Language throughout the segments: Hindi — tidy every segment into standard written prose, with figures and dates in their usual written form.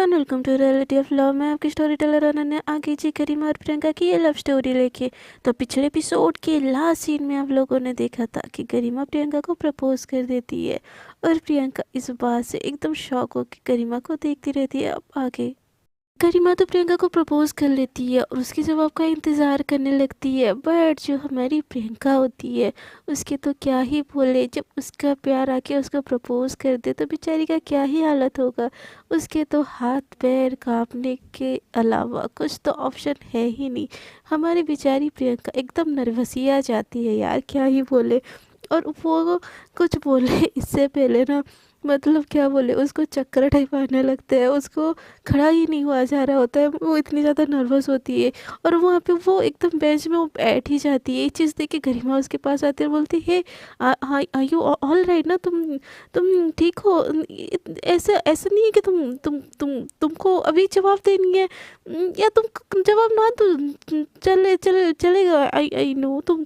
Everyone, welcome to reality of love. मैं आपकी स्टोरी टेलर अनन्या आ गई जी करीमा और प्रियंका की ये लव स्टोरी लेके। तो पिछले एपिसोड के लास्ट सीन में आप लोगों ने देखा था कि करीमा प्रियंका को प्रपोज कर देती है और प्रियंका इस बात से एकदम शॉक होकर करीमा को देखती रहती है। अब आगे करीमा तो प्रियंका को प्रपोज कर लेती है और उसके जवाब का इंतज़ार करने लगती है। बट जो हमारी प्रियंका होती है उसके तो क्या ही बोले, जब उसका प्यार आके उसको प्रपोज कर दे तो बेचारी का क्या ही हालत होगा। उसके तो हाथ पैर कांपने के अलावा कुछ तो ऑप्शन है ही नहीं। हमारी बेचारी प्रियंका एकदम नर्वसिया जाती है यार, क्या ही बोले। और वो कुछ बोले इससे पहले ना, मतलब क्या बोले, उसको चक्कर टाइप आने लगते हैं, उसको खड़ा ही नहीं हुआ जा रहा होता है, वो इतनी ज़्यादा नर्वस होती है। और वहाँ पे वो एकदम बेंच में वो बैठ ही जाती है। ये चीज़ देख के गरिमा उसके पास आती है और बोलती है, हाँ आर यू ऑल राइट ना, तुम ठीक हो? ऐसा ऐसा नहीं है कि तुमको अभी जवाब देनी है, या तुम जवाब ना दो चलेगा। आई आई नो तुम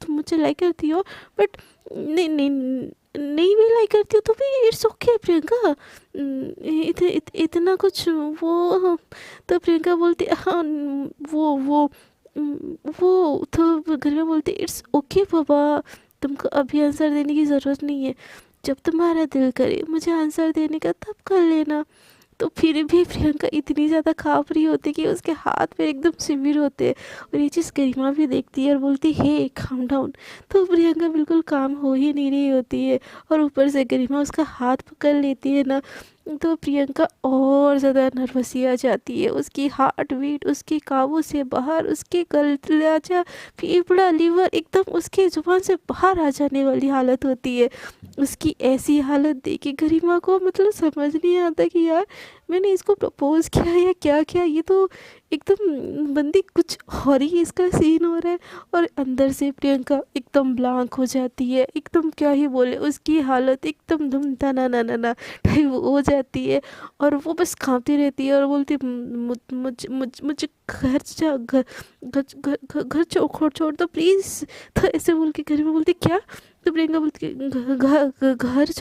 मुझे लाइक करती हो, बट नहीं नहीं नहीं भी लाइक करती हो तो भी इट्स ओके प्रियंका। इतना कुछ वो। तो प्रियंका बोलती हाँ, वो वो तो घर में बोलती इट्स ओके पापा, तुमको अभी आंसर देने की ज़रूरत नहीं है, जब तुम्हारा दिल करे मुझे आंसर देने का तब कर लेना। तो फिर भी प्रियंका इतनी ज़्यादा काँप रही होती कि उसके हाथ पैर एकदम शिविर होते हैं। और ये चीज़ गरिमा भी देखती है और बोलती है काम डाउन। तो प्रियंका बिल्कुल काम हो ही नहीं रही होती है और ऊपर से गरिमा उसका हाथ पकड़ लेती है ना, तो प्रियंका और ज़्यादा नर्वसी आ जाती है। उसकी हार्ट बीट उसके काबू से बाहर, उसके कलेजा फेफड़ा लीवर एकदम उसके जुबान से बाहर आ जाने वाली हालत होती है। उसकी ऐसी हालत देखी गरिमा को मतलब समझ नहीं आता कि यार मैंने इसको प्रपोज किया या क्या किया। ये तो एकदम बंदी कुछ और ही इसका सीन हो रहा है। और अंदर से प्रियंका एकदम ब्लैंक हो जाती है, एकदम क्या ही बोले, उसकी हालत एकदम धुम धना ना ना ना टाइप हो जाती है। और वो बस कांपती रहती है और बोलती मुझे घर जा घर घर घर घर घर छोड़ दो प्लीज़। तो ऐसे बोल के घर में बोलती क्या? तो प्रियंका बोलती घर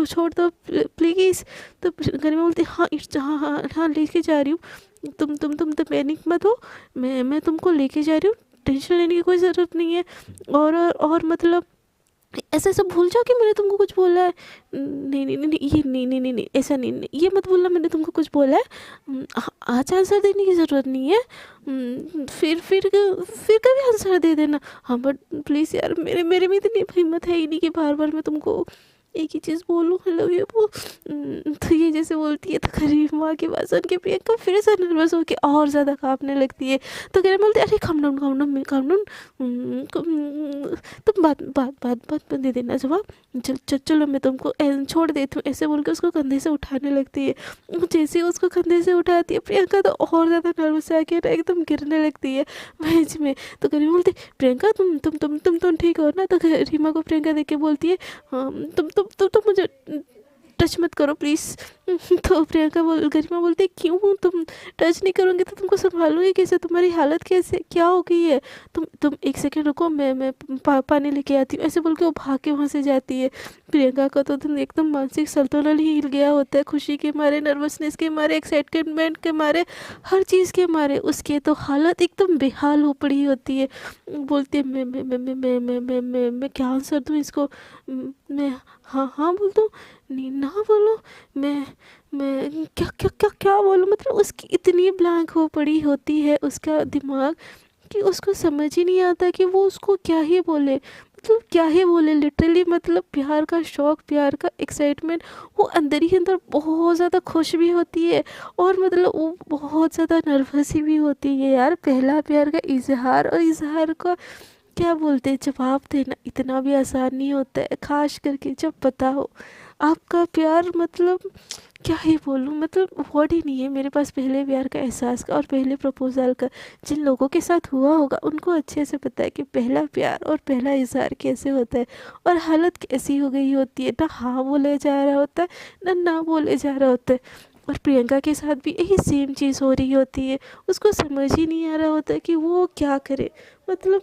छोड़ दो प्लीज़। तो घर में बोलती हाँ इट्स हाँ हाँ हाँ लेके जा रही हूँ, तुम तो पैनिक मत हो, मैं तुमको लेके जा रही हूँ, टेंशन लेने की कोई ज़रूरत नहीं है। और मतलब ऐसा ऐसा भूल जाओ कि मैंने तुमको कुछ बोला है। नहीं नहीं नहीं नहीं, ये नहीं नहीं नहीं नहीं ऐसा नहीं नहीं, ये मत बोलना मैंने तुमको कुछ बोला है। आज आंसर देने की ज़रूरत नहीं है। फिर कभी आंसर दे देना। हाँ बट प्लीज़ यार, मेरे में इतनी हिम्मत है ही नहीं कि बार बार मैं तुमको एक ही चीज़ बोलूँ, आई लव यू वो। तो ये जैसे बोलती है तो करीब माँ के पास उनके प्रियंका फिर से नर्वस होकर और ज़्यादा काँपने लगती है। तो करीब बोलती है अरे calm down calm down calm down, तुम बात दे देना जवाब। चलो मैं तुमको छोड़ देती हूँ, ऐसे बोल के उसको कंधे से उठाने लगती है। जैसे ही उसको कंधे से उठाती है प्रियंका तो और ज़्यादा नर्वस आके ना एकदम गिरने लगती है बेंच में। तो करीब बोलती प्रियंका तुम ठीक हो ना? तो रीमा को प्रियंका देख के बोलती है हाँ, तुम मुझे टच मत करो प्लीज़। तो प्रियंका गरिमा बोलती है क्यों? तुम टच नहीं करोगे तो तुमको संभालूंगी कैसे? तुम्हारी हालत कैसे क्या हो गई है? तुम एक सेकंड रुको, मैं पानी लेके आती हूँ। ऐसे बोल के वो भाग के वहाँ से जाती है। प्रियंका का तो एकदम मानसिक संतुलन ही हिल गया होता है, खुशी के मारे, नर्वसनेस के मारे, एक्साइटमेंट के मारे, हर चीज़ के मारे उसके तो हालत एकदम बेहाल हो पड़ी होती है। बोलती है मैं क्या आंसर दूँ इसको? मैं हाँ हाँ बोल दूँ? नहीं ना बोलो। मैं क्या बोलूँ? मतलब उसकी इतनी ब्लैंक हो पड़ी होती है उसका दिमाग कि उसको समझ ही नहीं आता कि वो उसको क्या ही बोले, मतलब क्या ही बोले लिटरली। मतलब प्यार का शौक, प्यार का एक्साइटमेंट, वो अंदर ही अंदर बहुत ज़्यादा खुश भी होती है और मतलब वो बहुत ज़्यादा नर्वस भी होती है यार। पहला प्यार का इजहार, और इजहार का क्या बोलते हैं जवाब देना इतना भी आसान नहीं होता है, खास करके जब पता हो आपका प्यार। मतलब क्या ही बोलूँ, मतलब वर्ड ही नहीं है मेरे पास पहले प्यार का एहसास का और पहले प्रपोजल का। जिन लोगों के साथ हुआ होगा उनको अच्छे से पता है कि पहला प्यार और पहला इजहार कैसे होता है और हालत कैसी हो गई होती है। ना हाँ बोले जा रहा होता है, ना बोले जा रहा होता है। और प्रियंका के साथ भी यही सेम चीज़ हो रही होती है। उसको समझ ही नहीं आ रहा होता कि वो क्या करे। मतलब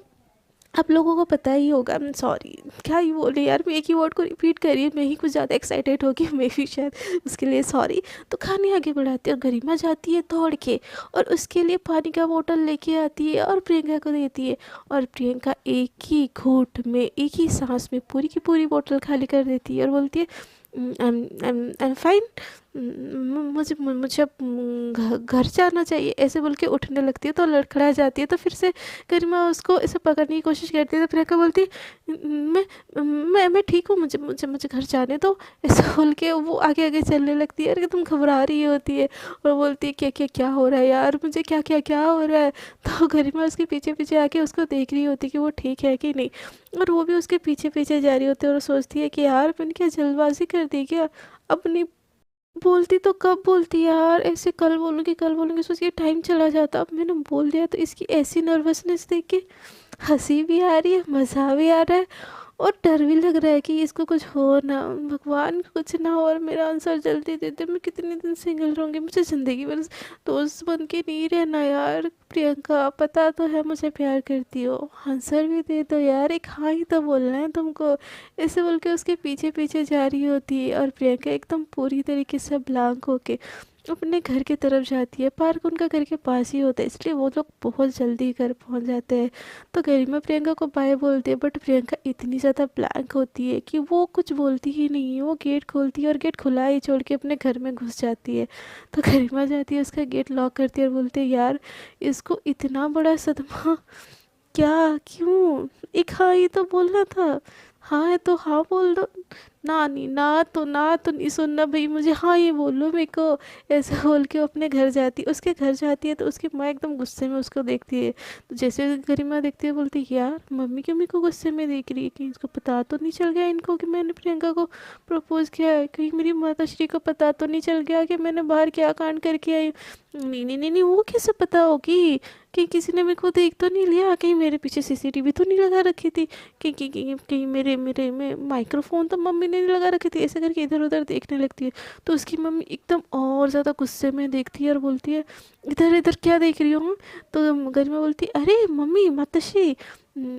आप लोगों को पता ही होगा। आई एम सॉरी, क्या ही बोले यार, मैं एक ही वर्ड को रिपीट करिए, मैं ही कुछ ज़्यादा एक्साइटेड हो गई, मैं भी शायद, उसके लिए सॉरी। तो कहानी आगे बढ़ाती है और गरिमा जाती है दौड़ के और उसके लिए पानी का बोतल लेके आती है और प्रियंका को देती है। और प्रियंका एक ही घूंट में, एक ही सांस में पूरी की पूरी बोतल खाली कर देती है और बोलती है आई एम फाइन, मुझे मुझे अब घर जाना चाहिए, ऐसे बोल के उठने लगती है। तो लड़खड़ा जाती है, तो फिर से गरिमा उसको ऐसे पकड़ने की कोशिश करती है। तो प्रियंका बोलती है मैं ठीक हूँ, मुझे मुझे मुझे घर जाने दो, ऐसे बोल के वो आगे आगे चलने लगती है। अरे तुम घबरा रही होती है और बोलती है क्या क्या क्या हो रहा है यार, मुझे क्या क्या क्या हो रहा है। तो गरिमा उसके पीछे पीछे आके उसको देख रही होती है कि वो ठीक है कि नहीं, और वो भी उसके पीछे पीछे जा रही होती है और सोचती है कि यार मैंने क्या जल्दबाजी कर दी क्या, अपनी बोलती तो कब बोलती यार, ऐसे कल बोलूँगी सोच के टाइम चला जाता। अब मैंने बोल दिया तो इसकी ऐसी नर्वसनेस देख के हंसी भी आ रही है, मज़ा भी आ रहा है और डर भी लग रहा है कि इसको कुछ हो ना, भगवान कुछ ना हो और मेरा आंसर जल्दी दे दे। मैं कितने दिन सिंगल रहूँगी, मुझे ज़िंदगी भर दोस्त बन के नहीं रहना यार। प्रियंका पता तो है मुझे प्यार करती हो, आंसर भी दे दो यार, एक हाँ ही तो बोलना है तुमको, ऐसे बोल के उसके पीछे पीछे जा रही होती है। और प्रियंका एकदम पूरी तरीके से ब्लैंक होके अपने घर की तरफ जाती है। पार्क उनका घर के पास ही होता है, इसलिए वो लोग बहुत जल्दी घर पहुंच जाते हैं। तो गरिमा प्रियंका को बाय बोलती है, बट प्रियंका इतनी ज़्यादा ब्लैंक होती है कि वो कुछ बोलती ही नहीं है। वो गेट खोलती है और गेट खुला ही छोड़ के अपने घर में घुस जाती है। तो गरिमा जाती है, उसका गेट लॉक करती है और बोलती है यार इसको इतना बड़ा सदमा, क्या, क्यों, एक हाँ ये तो बोलना था, हाँ है तो हाँ बोल दो ना, नहीं ना तो नहीं सुनना भाई, मुझे हाँ ये बोलो मेरे को, ऐसा बोल के वो अपने घर जाती है। उसके घर जाती है तो उसकी माँ एकदम गुस्से में उसको देखती है। तो जैसे गरिमा देखती है बोलती है यार मम्मी क्यों मेरे को गुस्से में देख रही है, कहीं इसको पता तो नहीं चल गया इनको कि मैंने प्रियंका को प्रपोज किया है, कहीं मेरी माता श्री को पता तो नहीं चल गया कि मैंने बाहर क्या कांड करके आई। नहीं, वो कैसे पता होगी कि किसी ने मेरे को देख तो नहीं लिया, कहीं मेरे पीछे सीसीटीवी तो नहीं लगा रखी थी, कहीं मेरे मेरे में माइक्रोफोन तो मम्मी ने नहीं लगा रखी थी, ऐसे करके इधर उधर देखने लगती है। तो उसकी मम्मी एकदम और ज़्यादा गुस्से में देखती है और बोलती है इधर इधर क्या देख रही हो। तो गरिमा बोलती है अरे मम्मी माताश्री,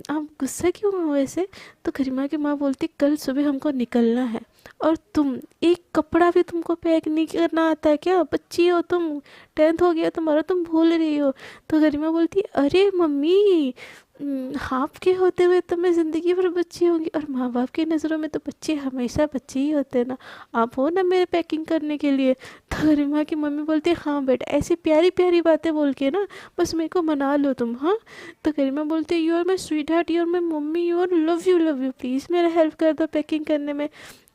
आप गुस्सा क्यों हो ऐसे। तो गरिमा की माँ बोलती कल सुबह हमको निकलना है और तुम एक कपड़ा भी तुमको पैक नहीं करना आता है क्या, बच्ची हो तुम, 10th हो गया तुम्हारा, तुम भूल रही हो। तो गरिमा बोलती अरे मम्मी, हाफ के होते हुए तो मैं ज़िंदगी भर बच्ची होंगी, और माँ बाप की नज़रों में तो बच्चे हमेशा बच्चे ही होते हैं ना, आप हो ना मेरे पैकिंग करने के लिए। तो गरिमा की मम्मी बोलती है हाँ बेटा, ऐसी प्यारी प्यारी बातें बोल के ना बस मेरे को मना लो तुम, हाँ। तो गरिमा बोलती है you are my sweet heart, you are my mummy, you are love you please मेरा हेल्प कर दो पैकिंग करने में,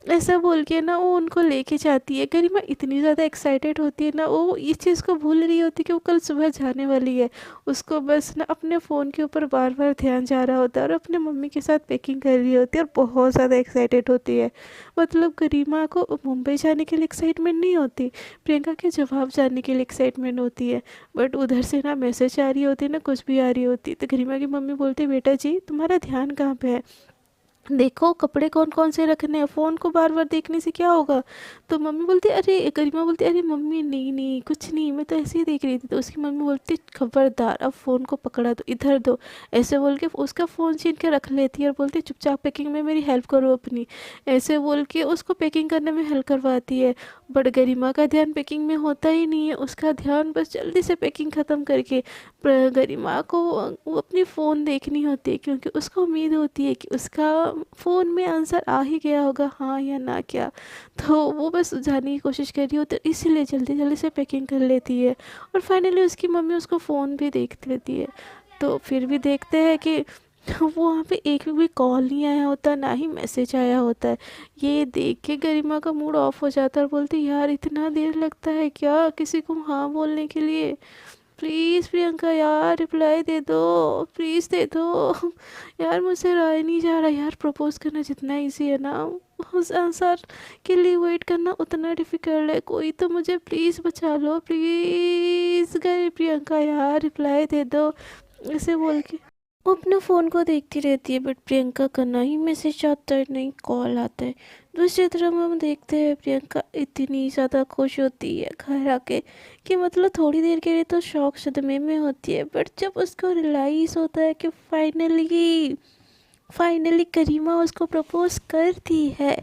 ऐसा बोल के ना वो उनको लेके जाती है। गरिमा इतनी ज़्यादा एक्साइटेड होती है ना, वो इस चीज़ को भूल रही होती है कि वो कल सुबह जाने वाली है। उसको बस ना अपने फ़ोन के ऊपर बार बार ध्यान जा रहा होता है और अपने मम्मी के साथ पैकिंग कर रही होती है और बहुत ज़्यादा एक्साइटेड होती है। मतलब गरिमा को मुंबई जाने के लिए एक्साइटमेंट नहीं होती, प्रियंका के जवाब जानने के लिए एक्साइटमेंट होती है। बट उधर से ना मैसेज आ रही होती है ना कुछ भी आ रही होती। तो गरिमा की मम्मी बोलती है बेटा जी तुम्हारा ध्यान कहाँ पे है, देखो कपड़े कौन कौन से रखने हैं, फ़ोन को बार बार देखने से क्या होगा। तो मम्मी बोलती अरे, गरिमा बोलती अरे मम्मी नहीं कुछ नहीं, मैं तो ऐसे ही देख रही थी। तो उसकी मम्मी बोलती खबरदार अब फ़ोन को पकड़ा दो, इधर दो, ऐसे बोल के उसका फ़ोन छीन के रख लेती है और बोलती चुपचाप पैकिंग में मेरी हेल्प करो अपनी, ऐसे बोल के उसको पैकिंग करने में हेल्प करवाती है। बट गरिमा का ध्यान पैकिंग में होता ही नहीं है, उसका ध्यान बस जल्दी से पैकिंग ख़त्म करके गरिमा को वो अपनी फ़ोन देखनी होती है, क्योंकि उसको उम्मीद होती है कि उसका फ़ोन में आंसर आ ही गया होगा हाँ या ना क्या। तो वो बस जाने की कोशिश कर रही होती है, इसीलिए जल्दी जल्दी से पैकिंग कर लेती है। और फाइनली उसकी मम्मी उसको फ़ोन भी देख लेती है। तो फिर भी देखते हैं कि वो वहाँ पे एक भी कॉल नहीं आया होता, ना ही मैसेज आया होता है। ये देख के गरिमा का मूड ऑफ हो जाता है और बोलती यार इतना देर लगता है क्या किसी को हाँ बोलने के लिए, प्लीज़ प्रियंका यार रिप्लाई दे दो, प्लीज़ दे दो यार, मुझसे रहा नहीं जा रहा यार, प्रपोज करना जितना इजी है ना उस आंसर के लिए वेट करना उतना डिफ़िकल्ट है, कोई तो मुझे प्लीज़ बचा लो, प्लीज़ गई प्रियंका यार रिप्लाई दे दो, ऐसे बोल के वो अपने फ़ोन को देखती रहती है। बट प्रियंका का ना ही मैसेज आता है, नहीं कॉल आता है। दूसरी तरफ हम देखते हैं प्रियंका इतनी ज़्यादा खुश होती है घर आके कि मतलब थोड़ी देर के लिए तो शौक सदमे में होती है, बट जब उसको रियलाइज़ होता है कि फाइनली फाइनली करीमा उसको प्रपोज करती है,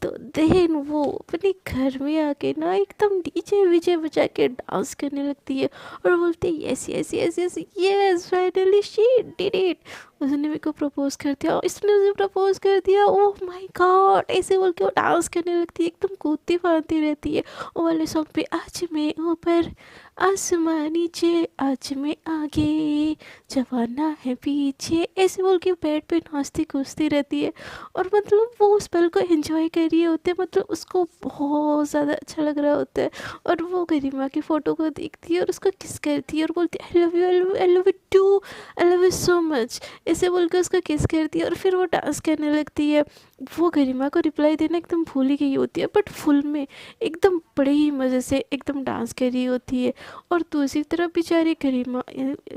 तो देन वो अपने घर में आके ना एकदम डीजे वीजे बजा के डांस करने लगती है और बोलती है yes yes yes yes yes finally she did it, उसने मेरे को प्रपोज कर दिया, इसने मुझे प्रपोज कर दिया, ओह माय गॉड, ऐसे बोल के वो डांस करने लगती है, एकदम कूदती फांदती रहती है वो वाले सॉन्ग पे, आज मैं ऊपर आसमां नीचे आज मैं आगे जवाना है पीछे, ऐसे बोल के बेड पे नाचती कूदती रहती है। और मतलब वो उस पल को एंजॉय कर रही होते हैं, मतलब उसको बहुत ज़्यादा अच्छा लग रहा होता है। और वो गरिमा की फ़ोटो को देखती है और उसको किस करती है और बोलती है I love you, I love I love you too, I love you so much, ऐसे बोल के उसको किस करती है और फिर वो डांस करने लगती है। वो गरिमा को रिप्लाई देना एकदम भूल ही गई होती है, बट फुल में एकदम बड़े ही मज़े से एकदम डांस कर रही होती है। और दूसरी तरफ बेचारी गरिमा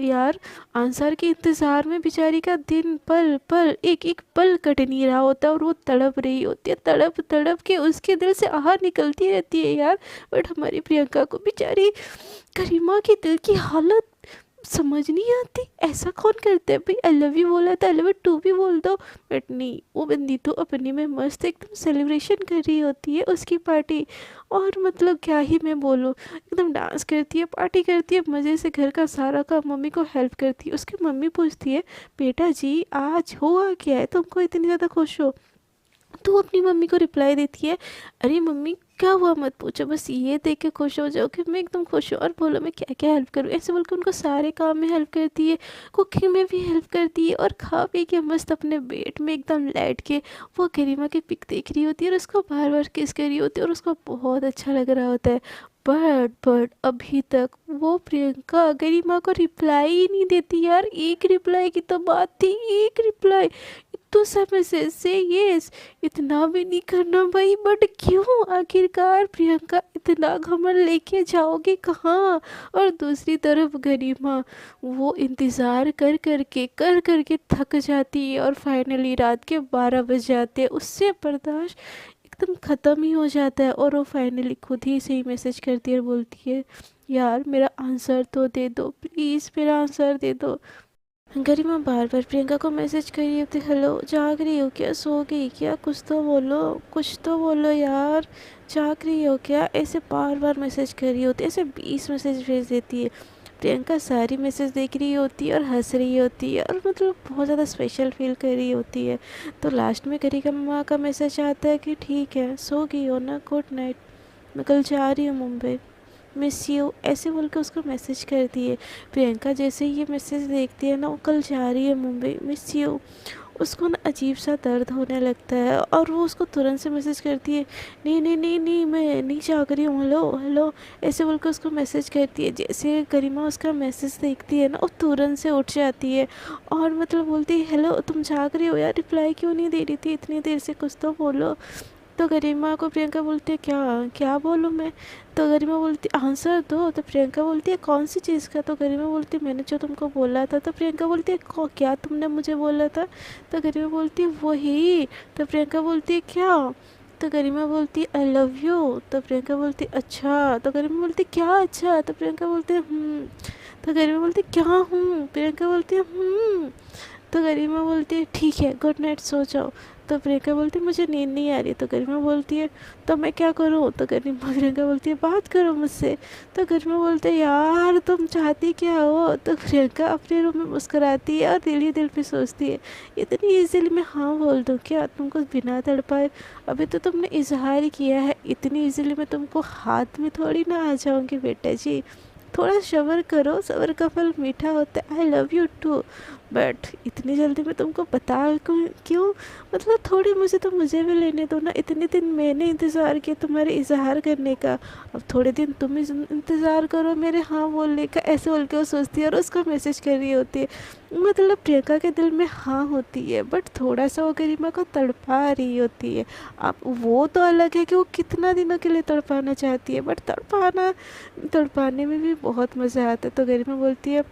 यार आंसर के इंतज़ार में बेचारी का दिन पल पल एक एक पल कट नहीं रहा होता और वो तड़प रही होती है, तड़प तड़प के उसके दिल से आह निकलती रहती है यार। बट हमारी प्रियंका को बेचारी गरिमा के दिल की हालत समझ नहीं आती, ऐसा कौन करता है भाई, आई लव यू बोला था आई लव यू टू भी बोल दो, बट नहीं, वो बंदी तो अपने में मस्त एकदम सेलिब्रेशन कर रही होती है उसकी पार्टी। और मतलब क्या ही मैं बोलूँ, एकदम डांस करती है, पार्टी करती है, मज़े से घर का सारा काम मम्मी को हेल्प करती है। उसकी मम्मी पूछती है बेटा जी आज हुआ क्या है तुमको इतनी ज़्यादा खुश हो, तो वो अपनी मम्मी को रिप्लाई देती है अरे मम्मी क्या हुआ मत पूछो, बस ये देख के खुश हो जाओ कि मैं एकदम खुश हूँ और बोलो मैं क्या क्या हेल्प करूँ, ऐसे बोल के उनको सारे काम में हेल्प करती है, कुकिंग में भी हेल्प करती है। और खा पी के मस्त अपने बेड में एकदम लेट के वो गरिमा की पिक देख रही होती है और उसको बार बार किस कर रही होती है और उसको बहुत अच्छा लग रहा होता है। बट अभी तक वो प्रियंका गरिमा को रिप्लाई ही नहीं देती यार, एक रिप्लाई की तो बात थी, एक रिप्लाई, तो सब मैसेज से यस, इतना भी नहीं करना भाई, बट क्यों आखिरकार प्रियंका इतना घमंड लेके जाओगे कहाँ। और दूसरी तरफ गरिमा वो इंतज़ार कर कर के थक जाती है और फाइनली रात के 12 बज जाते हैं, उससे बर्दाश्त एकदम ख़त्म ही हो जाता है और वो फाइनली खुद ही से ही मैसेज करती है और बोलती है यार मेरा आंसर तो दे दो प्लीज़, मेरा आंसर दे दो। गरिमा बार बार प्रियंका को मैसेज कर रही होती, हेलो जाग रही हो क्या, सो गई क्या, कुछ तो बोलो, कुछ तो बोलो यार, जाग रही हो क्या, ऐसे बार बार मैसेज कर रही होती है, ऐसे 20 मैसेज भेज देती है। प्रियंका सारी मैसेज देख रही होती है और हंस रही होती है और मतलब बहुत ज़्यादा स्पेशल फील कर रही होती है। तो लास्ट में गरिमा का मैसेज आता है कि ठीक है सो गई हो ना, गुड नाइट, मैं कल जा रही हूँ मुंबई, मिस यू, ऐसे बोल के उसको मैसेज करती है। प्रियंका जैसे ही ये मैसेज देखती है ना, वो कल जा रही है मुंबई, मिस यू, उसको ना अजीब सा दर्द होने लगता है और वो उसको तुरंत से मैसेज करती है नहीं नहीं नहीं नहीं मैं नहीं जाग रही हूँ, हेलो हेलो, ऐसे बोल के उसको मैसेज करती है। जैसे गरिमा उसका मैसेज देखती है ना, वो तुरंत से उठ जाती है और मतलब बोलती है हेलो तुम जाग रही हो यार, रिप्लाई क्यों नहीं दे रही थी इतनी देर से, कुछ तो बोलो। तो गरिमा को प्रियंका बोलती है क्या क्या बोलूँ मैं, तो गरिमा बोलती आंसर दो, तो प्रियंका बोलती है कौन सी चीज़ का, तो गरिमा बोलती है मैंने जो तुमको बोला था, तो प्रियंका बोलती है क्या तुमने मुझे बोला था, तो गरिमा बोलती है वही, तो प्रियंका बोलती है क्या, तो गरिमा बोलती है आई लव यू, तो प्रियंका बोलती है अच्छा, तो गरिमा बोलती है क्या अच्छा, तो प्रियंका बोलती है तो गरिमा बोलती है क्या हूँ, प्रियंका बोलती है तो गरिमा बोलती है ठीक है गुड नाइट सो जाओ, तो प्रियंका बोलती है मुझे नींद नहीं आ रही, तो गरिमा बोलती है तो मैं क्या करूँ, तो गरिमा प्रियंका बोलती है बात करो मुझसे, तो गरिमा बोलते है यार तुम चाहती क्या हो, तो प्रियंका अपने रूम में मुस्कुराती है और दिल ही दिल पे सोचती है इतनी इजीली मैं हाँ बोल दूँ क्या तुमको बिना तड़पाए, अभी तो तुमने इजहार ही किया है, इतनी इजीली मैं तुमको हाथ में थोड़ी ना आ जाऊँगी बेटा जी, थोड़ा सब्र करो, सब्र का फल मीठा होता है, I love you too, but इतनी जल्दी मैं तुमको बता क्यों, मतलब थोड़ी मुझे भी लेने दो ना, इतने दिन मैंने इंतज़ार किया तुम्हारे इजहार करने का, अब थोड़े दिन तुम इंतज़ार करो मेरे हाँ बोलने का, ऐसे बोल के वो सोचती है और उसको मैसेज कर रही होती है। मतलब प्रियंका के दिल में हाँ होती है, बट थोड़ा सा वो गरिमा को तड़पा रही होती है। अब वो तो अलग है कि वो कितना दिनों के लिए तड़पाना चाहती है, बट तड़पाने में भी बहुत मज़ा आता है। तो गरिमा बोलती है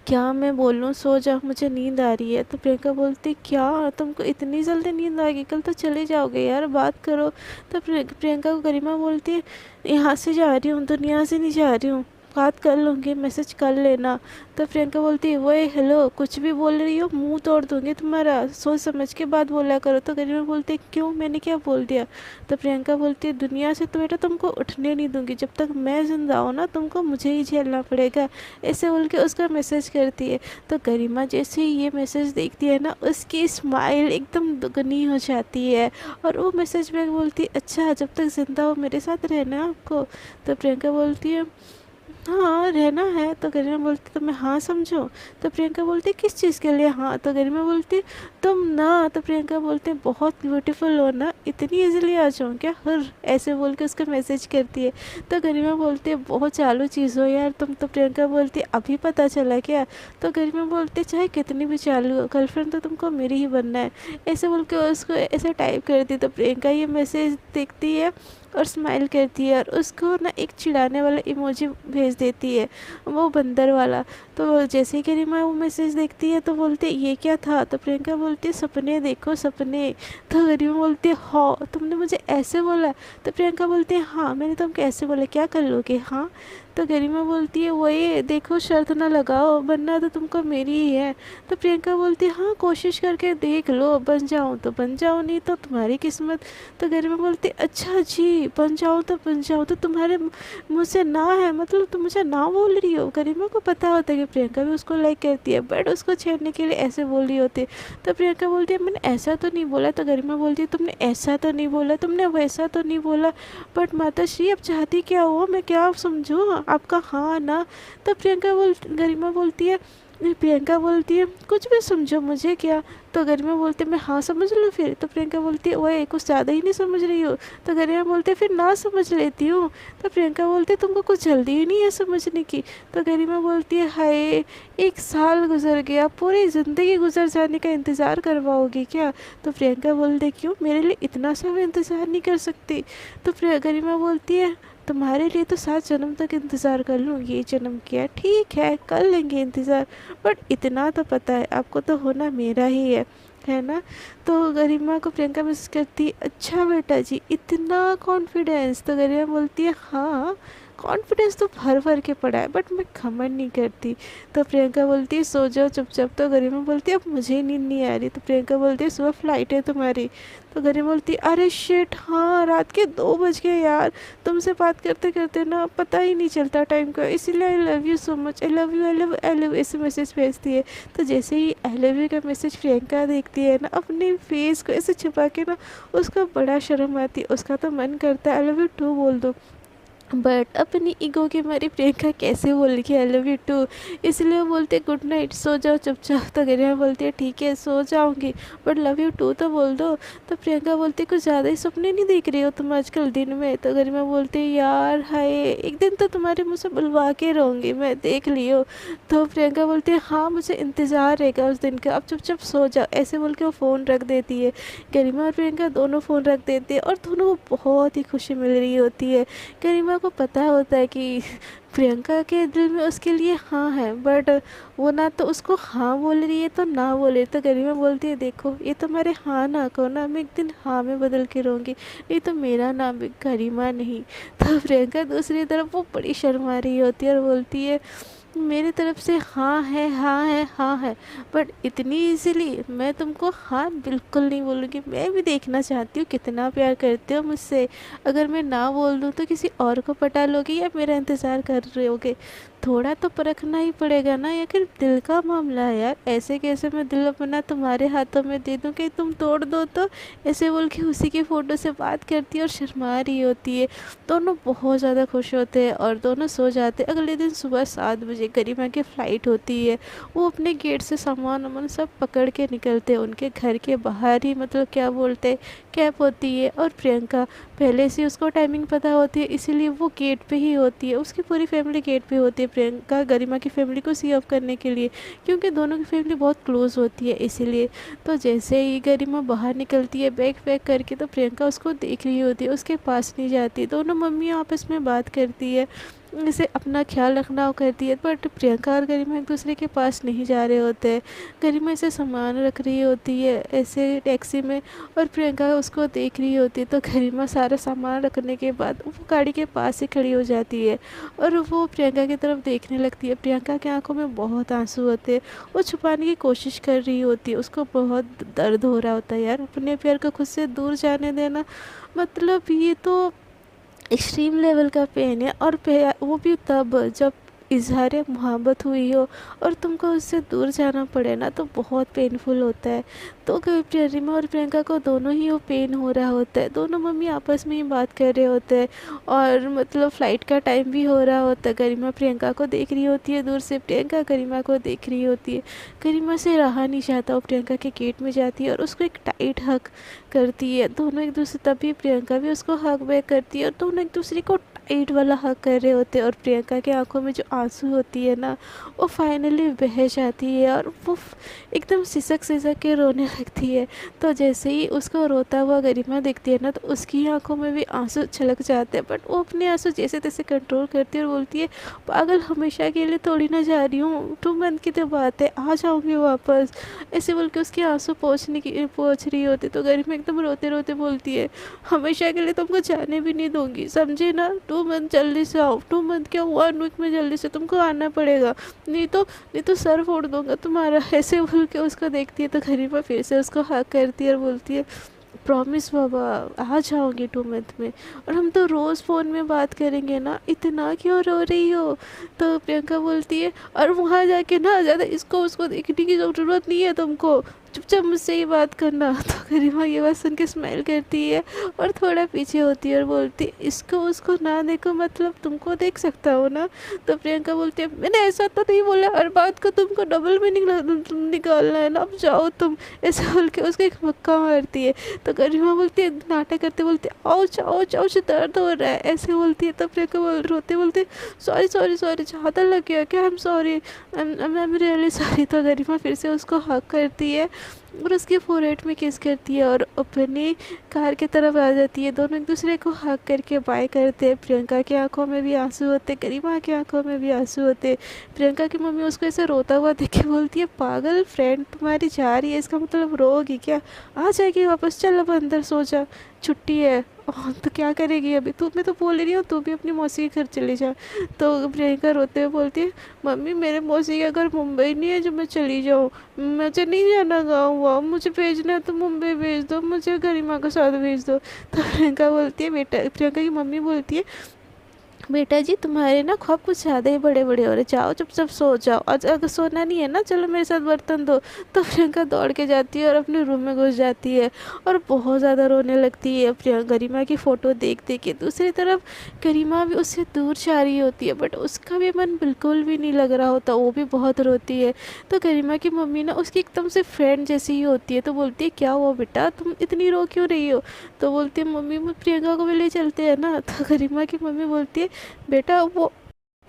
क्या मैं बोलूँ सो जाओ मुझे नींद आ रही है। तो प्रियंका बोलती क्या तुमको इतनी जल्दी नींद आ गई, कल तो चले जाओगे यार, बात करो। तो प्रियंका को गरिमा बोलती है यहाँ से जा रही हूँ, दुनिया से नहीं जा रही हूँ, बात कर लूँगी, मैसेज कर लेना। तो प्रियंका बोलती है वही हेलो, कुछ भी बोल रही हो मुंह तोड़ दूंगी तुम्हारा, सोच समझ के बात बोला करो। तो गरिमा बोलती है क्यों, मैंने क्या बोल दिया। तो प्रियंका बोलती है दुनिया से तो बेटा तुमको उठने नहीं दूंगी, जब तक मैं जिंदा हूँ ना तुमको मुझे ही झेलना पड़ेगा, ऐसे बोल के उसका मैसेज करती है। तो गरिमा जैसे ही ये मैसेज देखती है ना उसकी स्माइल एकदम दुगनी हो जाती है और वो मैसेज बैक बोलती है अच्छा जब तक ज़िंदा हो मेरे साथ रहना है आपको। तो प्रियंका बोलती है हाँ रहना है। तो गरिमा बोलती तो मैं हाँ समझो। तो प्रियंका बोलती किस चीज़ के लिए हाँ। तो गरिमा बोलती तुम ना। तो प्रियंका बोलते बहुत ब्यूटीफुल हो ना, इतनी इजीली आ जाऊँ क्या हर, ऐसे बोल के उसका मैसेज करती है। तो गरिमा बोलती है बहुत चालू चीज़ हो यार तुम। तो प्रियंका बोलती अभी पता चला क्या। तो गरिमा बोलती चाहे कितनी भी चालू हो गर्लफ्रेंड तो तुमको मेरी ही बनना है, ऐसे बोल के उसको ऐसे टाइप करती। तो प्रियंका ये मैसेज देखती है और स्माइल करती है और उसको ना एक चिढ़ाने वाला इमोजी भेज देती है, वो बंदर वाला। तो जैसे ही गरिमा वो मैसेज देखती है तो बोलती है ये क्या था। तो प्रियंका बोलती है सपने देखो सपने। तो गरिमा बोलती है हाँ तुमने मुझे ऐसे बोला। तो प्रियंका बोलती है हाँ मैंने तुमको ऐसे बोला, क्या कर लोगे हाँ। तो गरिमा बोलती है वही देखो शर्त ना लगाओ बनना तो तुमको मेरी ही है। तो प्रियंका बोलती है हाँ कोशिश करके देख लो, बन जाऊँ तो बन जाओ नहीं तो तुम्हारी किस्मत। तो गरिमा बोलती अच्छा जी बन जाओ तो बन जाओ, तो तुम्हारे मुँह से ना है मतलब तुम मुझे ना बोल रही हो। गरिमा को पता होता है कि प्रियंका भी उसको लाइक करती है बट उसको छेड़ने के लिए ऐसे बोल रही होती है। तो प्रियंका बोलती है मैंने ऐसा तो नहीं बोला। तो गरिमा बोलती है तुमने ऐसा तो नहीं बोला, तुमने वैसा तो नहीं बोला, बट माता श्री अब चाहती क्या हो, मैं क्या समझूँ आपका हाँ ना। तो गरिमा बोलती है प्रियंका बोलती है कुछ भी समझो मुझे क्या। तो गरिमा बोलती है मैं हाँ समझ लूँ फिर। तो प्रियंका बोलती है ओए कुछ ज़्यादा ही नहीं समझ रही हो। तो गरिमा बोलती है फिर ना समझ लेती हूँ। तो प्रियंका बोलती है तुमको कुछ जल्दी ही नहीं है समझने की। तो गरिमा बोलती है हाय 1 साल गुजर गया, पूरी ज़िंदगी गुजर जाने का इंतज़ार करवाओगी क्या। तो प्रियंका बोलती है क्यों, मेरे लिए इतना सा भी इंतज़ार नहीं कर सकती। तो गरिमा बोलती है तुम्हारे लिए तो 7 जन्म तक इंतज़ार कर लूँ, ये जन्म किया ठीक है कर लेंगे इंतज़ार, बट इतना तो पता है आपको तो होना मेरा ही है ना। तो गरिमा को प्रियंका मैसेज करती है अच्छा बेटा जी इतना कॉन्फिडेंस। तो गरिमा बोलती है हाँ कॉन्फिडेंस तो भर भर के पड़ा है बट मैं घमंड नहीं करती। तो प्रियंका बोलती है सो जाओ चुपचाप। तो गरिमा बोलती है अब मुझे नींद नहीं आ रही। तो प्रियंका बोलती है सुबह फ्लाइट है तुम्हारी। तो गरिमा बोलती है अरे शिट हाँ रात के 2 बज गए यार, तुमसे बात करते करते ना पता ही नहीं चलता टाइम का, इसीलिए आई love you so much, I love you I love I love ऐसे मैसेज भेजती है। तो जैसे ही आई लव यू का मैसेज प्रियंका देखती है ना अपने फेस को ऐसे छुपा के ना उसका बड़ा शर्म आती है, उसका तो मन करता है आई लव यू टू बोल दो, बट अपनी ईगो के मारे प्रियंका कैसे बोल के आई लव यू टू, इसलिए वो बोलते गुड नाइट सो जाओ चुपचाप। तो गरिमा बोलती है ठीक है सो जाऊंगी बट लव यू टू तो बोल दो। तो प्रियंका बोलती है कुछ ज़्यादा ही सपने नहीं देख रही हो तुम आजकल दिन में। तो गरिमा बोलती है यार हाय एक दिन तो तुम्हारे मुँह से बुलवा के रहूँगी मैं, देख लियो। तो प्रियंका बोलती है हाँ मुझे इंतज़ार रहेगा उस दिन का, अब चुपचाप सो जाओ, ऐसे बोल के वो फ़ोन रख देती है। गरिमा और प्रियंका दोनों फ़ोन रख देती है और दोनों को बहुत ही खुशी मिल रही होती है। गरिमा को पता होता है कि प्रियंका के दिल में उसके लिए हाँ है बट वो ना तो उसको हाँ बोल रही है तो ना बोले। तो गरिमा बोलती है देखो ये तो मेरे हाँ ना को ना मैं एक दिन हाँ में बदल के रहूँगी, ये तो मेरा नाम भी गरिमा नहीं। तो प्रियंका दूसरी तरफ वो बड़ी शर्मा रही होती है और बोलती है मेरी तरफ से हाँ है हाँ है हाँ है, बट इतनी इजीली मैं तुमको हाँ बिल्कुल नहीं बोलूँगी, मैं भी देखना चाहती हूँ कितना प्यार करते हो मुझसे, अगर मैं ना बोल दूँ तो किसी और को पटा लोगे या मेरा इंतज़ार कर रहे होगे, थोड़ा तो परखना ही पड़ेगा ना, या फिर दिल का मामला है यार, ऐसे कैसे मैं दिल अपना तुम्हारे हाथों में दे दूँ कि तुम तोड़ दो। तो ऐसे बोल के उसी की फ़ोटो से बात करती है और शर्मा रही होती है। दोनों बहुत ज़्यादा खुश होते हैं और दोनों सो जाते हैं। अगले दिन सुबह 7 बजे गरिमा की फ़्लाइट होती है, वो अपने गेट से सामान वामान सब पकड़ के निकलते हैं, उनके घर के बाहर ही मतलब क्या बोलते हैं कैब होती है और प्रियंका पहले से उसको टाइमिंग पता होती है इसीलिए वो गेट पे ही होती है, उसकी पूरी फैमिली गेट पे होती है प्रियंका गरिमा की फैमिली को सी ऑफ करने के लिए, क्योंकि दोनों की फैमिली बहुत क्लोज होती है इसीलिए। तो जैसे ही गरिमा बाहर निकलती है बैग पैक करके तो प्रियंका उसको देख रही होती है, उसके पास नहीं जाती, दोनों मम्मियाँ आपस में बात करती है। इसे अपना ख्याल रखना वो करती है। बट प्रियंका और गरिमा एक दूसरे के पास नहीं जा रहे होते हैं। गरिमा ऐसे सामान रख रही होती है ऐसे टैक्सी में, और प्रियंका उसको देख रही होती है। तो गरिमा सारा सामान रखने के बाद वो गाड़ी के पास ही खड़ी हो जाती है और वो प्रियंका की तरफ देखने लगती है। प्रियंका की आंखों में बहुत आंसू होते हैं, वो छुपाने की कोशिश कर रही होती है। उसको बहुत दर्द हो रहा होता है यार, अपने प्यार को खुद से दूर जाने देना मतलब ये तो एक्सट्रीम लेवल का पेन है। और वो भी तब जब इजहार मोहब्बत हुई हो और तुमको उससे दूर जाना पड़े ना, तो बहुत पेनफुल होता है। तो गरिमा और प्रियंका को दोनों ही वो पेन हो रहा होता है। दोनों मम्मी आपस में ही बात कर रहे होते हैं और मतलब फ़्लाइट का टाइम भी हो रहा होता है। गरिमा प्रियंका को देख रही होती है दूर से, प्रियंका गरिमा को देख रही होती है। गरिमा से रहा नहीं जाता, वो प्रियंका के गेट में जाती है और उसको एक टाइट हक करती है। दोनों एक दूसरे, तभी प्रियंका भी उसको हक बैक करती है और दोनों एक दूसरे को टाइट वाला हक कर रहे होते हैं। और प्रियंका की आंखों में जो आंसू होती है ना, वो फाइनली बह जाती है और वो एकदम सिसक सिसक के रोने लगती है। तो जैसे ही उसको रोता हुआ गरिमा दिखती है ना, तो उसकी आंखों में भी आंसू छलक जाते हैं। बट वो अपने आंसू जैसे तैसे कंट्रोल करती है और बोलती है, पागल हमेशा के लिए थोड़ी ना जा रही हूँ, 2 मंथ की तो बात है, आ जाऊँगी वापस। ऐसे बोल के उसके आंसू पहुँच रही होती। तो गरिमा एकदम रोते रोते बोलती है, हमेशा के लिए तुमको जाने भी नहीं दूंगी, समझे ना। 2 मंथ जल्दी से आओ, 2 मंथ क्या 1 वीक में जल्दी से तुमको आना पड़ेगा, नहीं तो सर फोड़ दूंगा तुम्हारा। ऐसे बोल के उसको देखती है। तो गरिमा फिर से उसको हक करती है और बोलती है, प्रॉमिस बाबा, आ जाओगे 2 मंथ में, और हम तो रोज़ फ़ोन में बात करेंगे ना, इतना क्यों रो रही हो। तो प्रियंका बोलती है, और वहाँ जाके ना ज़्यादा इसको उसको देखने की ज़रूरत नहीं है तुमको, चुपचाप मुझसे ही बात करना। तो गरिमा ये बात सुन के स्माइल करती है और थोड़ा पीछे होती है और बोलती है, इसको उसको ना देखो मतलब तुमको देख सकता हो ना। तो प्रियंका बोलती है, मैंने ऐसा तो नहीं बोला, हर बात को तुमको डबल मीनिंग निकालना है ना, अब जाओ तुम। ऐसे बोल के उसको एक धक्का मारती है। तो गरिमा बोलती है, नाटक करते बोलती है, आउच आउच आउच, दर्द हो रहा है, ऐसे बोलती है। तब प्रियंका रोते बोलते, सॉरी सॉरी सॉरी, ज़्यादा लग गया क्या, I am sorry, I am really sorry. तो गरिमा फिर से उसको हक करती है और उसके फोरहेड में किस करती है और अपनी कार की तरफ आ जाती है। दोनों एक दूसरे को हक करके बाय करते हैं। प्रियंका की आंखों में भी आंसू होते, गरिमा की आंखों में भी आंसू होते। प्रियंका की मम्मी उसको ऐसे रोता हुआ देख के बोलती है, पागल, फ्रेंड तुम्हारी जा रही है, इसका मतलब रोगी क्या, आ जाएगी वापस, चल अब अंदर सो जा, छुट्टी है। तो क्या करेगी अभी तू, मैं तो बोल रही हूँ तू भी अपनी मौसी के घर चली जा। तो प्रियंका रोते हुए बोलती है, मम्मी मेरे मौसी का घर मुंबई नहीं है जो मैं चली जाऊँ, मुझे नहीं जाना गाँव वाँव, मुझे भेजना है तो मुंबई भेज दो, मुझे गरिमा के साथ भेज दो। तो प्रियंका बोलती है, बेटा, प्रियंका की मम्मी बोलती है, बेटा जी तुम्हारे ना ख्वाब कुछ ज़्यादा ही बड़े बड़े हो रहे, जाओ चुपचाप सो जाओ, और अगर सोना नहीं है ना, चलो मेरे साथ बर्तन धो। तो प्रियंका दौड़ के जाती है और अपने रूम में घुस जाती है और बहुत ज़्यादा रोने लगती है गरिमा की फ़ोटो देख देख के। दूसरी तरफ गरिमा भी उससे दूर जा रही होती है, बट उसका भी मन बिल्कुल भी नहीं लग रहा होता, वो भी बहुत रोती है। तो गरिमा की मम्मी ना उसकी एकदम से फ्रेंड जैसी ही होती है। तो बोलती है, क्या हुआ बेटा, तुम इतनी रो क्यों रही हो। तो बोलती है, मम्मी प्रियंका को भी ले चलते हैं ना। तो गरिमा की मम्मी बोलती है, बेटा वो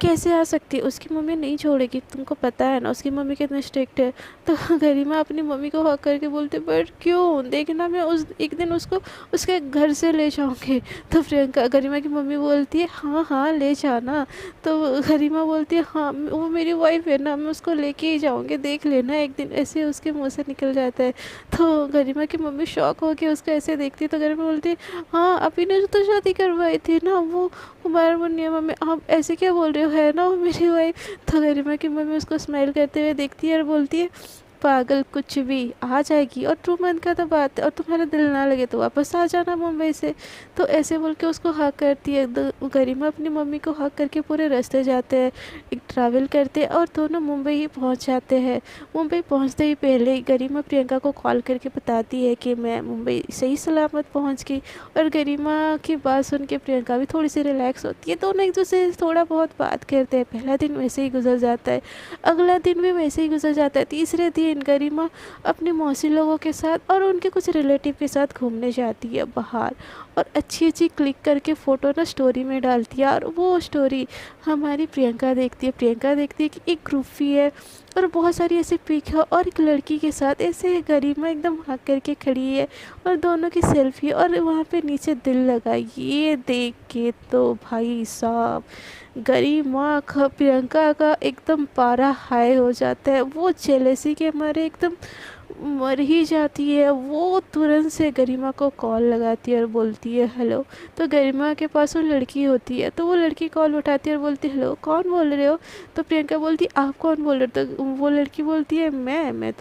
कैसे आ सकती है, उसकी मम्मी नहीं छोड़ेगी, तुमको पता है ना उसकी मम्मी कितनी स्ट्रिक्ट है। तो गरिमा अपनी मम्मी को हक करके बोलते, बट क्यों, देखना मैं उस एक दिन उसको उसके घर से ले जाऊंगी। तो प्रियंका गरिमा की मम्मी बोलती है, हाँ हाँ ले जाना। तो गरिमा बोलती है, हाँ वो मेरी वाइफ है ना, मैं उसको लेके ही जाऊँगी, देख लेना एक दिन, ऐसे उसके मुँह से निकल जाता है। तो गरिमा की मम्मी शॉक होकर उसको ऐसे देखती है। तो गरिमा बोलती है, हाँ अभी ने तो शादी करवाई थी ना, वो हमारे मुन्निया मम्मी, आप ऐसे क्या बोल रहे हो, है ना वो मेरी वाइफ। तो गरिमा की मम्मी उसको स्माइल करते हुए देखती है और बोलती है, पागल, कुछ भी, आ जाएगी, और 2 मंथ का तो बात है, और तुम्हारा दिल ना लगे तो वापस आ जाना मुंबई से। तो ऐसे बोल के उसको हक करती है। गरिमा अपनी मम्मी को हक करके पूरे रास्ते जाते हैं, एक ट्रैवल करते हैं और दोनों मुंबई ही पहुंच जाते हैं। मुंबई पहुंचते ही पहले ही गरिमा प्रियंका को कॉल करके बताती है कि मैं मुंबई सही सलामत पहुंच गई। और गरिमा की बात सुन के प्रियंका भी थोड़ी सी रिलैक्स होती है। दोनों एक दूसरे से थोड़ा बहुत बात करते हैं। पहला दिन वैसे ही गुजर जाता है, अगला दिन भी वैसे ही गुजर जाता है। तीसरे दिन गरिमा अपनी मौसी लोगों के साथ और उनके कुछ रिलेटिव के साथ घूमने जाती है बाहर। और अच्छी अच्छी क्लिक करके फ़ोटो ना स्टोरी में डालती है। और वो स्टोरी हमारी प्रियंका देखती है कि एक ग्रुपी है और बहुत सारी ऐसी पिक है और एक लड़की के साथ ऐसे गरिमा एकदम हक करके खड़ी है और दोनों की सेल्फी और वहाँ पे नीचे दिल लगा। ये देख के तो भाई साहब गरिमा का प्रियंका का एकदम पारा हाई हो जाता है। वो जेलसी के मारे एकदम मर ही जाती है। वो तुरंत से गरिमा को कॉल लगाती है और बोलती है हेलो। तो गरिमा के पास वो लड़की होती है, तो वो लड़की कॉल उठाती है और बोलती है हेलो कौन बोल रहे हो। तो प्रियंका बोलती है आप कौन बोल रहे हो। तो वो लड़की बोलती है मैं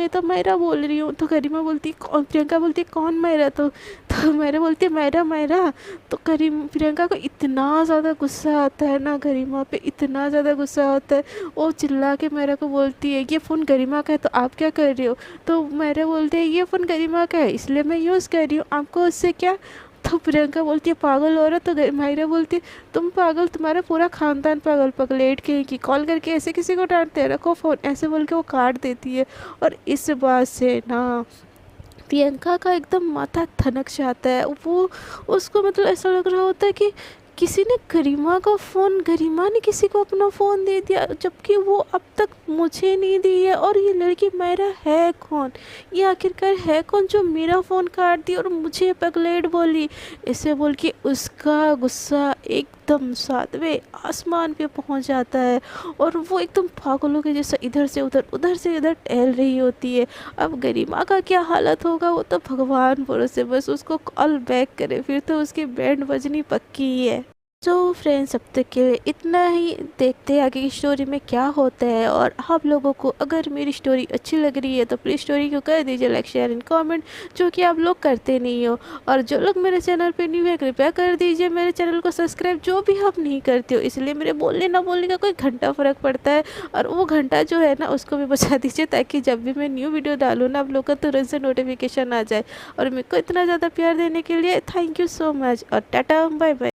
तो मायरा बोल रही हूँ। तो गरिमा बोलती है कौन, प्रियंका बोलती है कौन मायरा। तो मायरा बोलती है मायरा। तो प्रियंका को इतना ज़्यादा गुस्सा आता है ना, गरिमा पे इतना ज़्यादा गुस्सा आता है। वो चिल्ला के मायरा को बोलती है ये फ़ोन गरिमा का है तो आप क्या कर रहे हो। तो मायरा बोलते हैं ये फ़ोन गरिमा का है इसलिए मैं यूज़ कर रही हूँ, आपको उससे क्या। तो प्रियंका बोलती है पागल हो रहा। तो मायरा बोलती है तुम पागल, तुम्हारा पूरा खानदान पागल, पगलेट के की कॉल करके ऐसे किसी को डांटते हैं, रखो फ़ोन, ऐसे बोल के वो काट देती है। और इस बात से ना प्रियंका का एकदम माथा ठनक जाता है। वो उसको मतलब ऐसा लग रहा होता है कि किसी ने गरिमा ने किसी को अपना फ़ोन दे दिया, जबकि वो अब तक मुझे नहीं दी है। और ये लड़की मेरा है कौन, ये आखिरकार है कौन जो मेरा फ़ोन काट दी और मुझे पगलेट बोली। ऐसे बोल के उसका गुस्सा एकदम 7वें आसमान पे पहुंच जाता है और वो एकदम पागलों के जैसा इधर से उधर टहल रही होती है। अब गरिमा का क्या हालत होगा वो तो भगवान भरोसे, बस उसको कॉल बैक करे फिर तो उसकी बैंड बजनी पक्की ही है। तो फ्रेंड्स अब तक के लिए इतना ही, देखते हैं आगे की स्टोरी में क्या होता है। और आप लोगों को अगर मेरी स्टोरी अच्छी लग रही है तो प्लीज़ स्टोरी को कर दीजिए लाइक शेयर एंड कमेंट, जो कि आप लोग करते नहीं हो। और जो लोग मेरे चैनल पे न्यू है कृपया कर दीजिए मेरे चैनल को सब्सक्राइब, जो भी आप नहीं करते हो। इसलिए मेरे बोलने ना बोलने का कोई घंटा फ़र्क पड़ता है और वो घंटा जो है ना उसको भी बचा दीजिए, ताकि जब भी मैं न्यू वीडियो डालूँ ना आप लोग का तुरंत से नोटिफिकेशन आ जाए। और मेरे को इतना ज़्यादा प्यार देने के लिए थैंक यू सो मच और टाटा बाय बाय।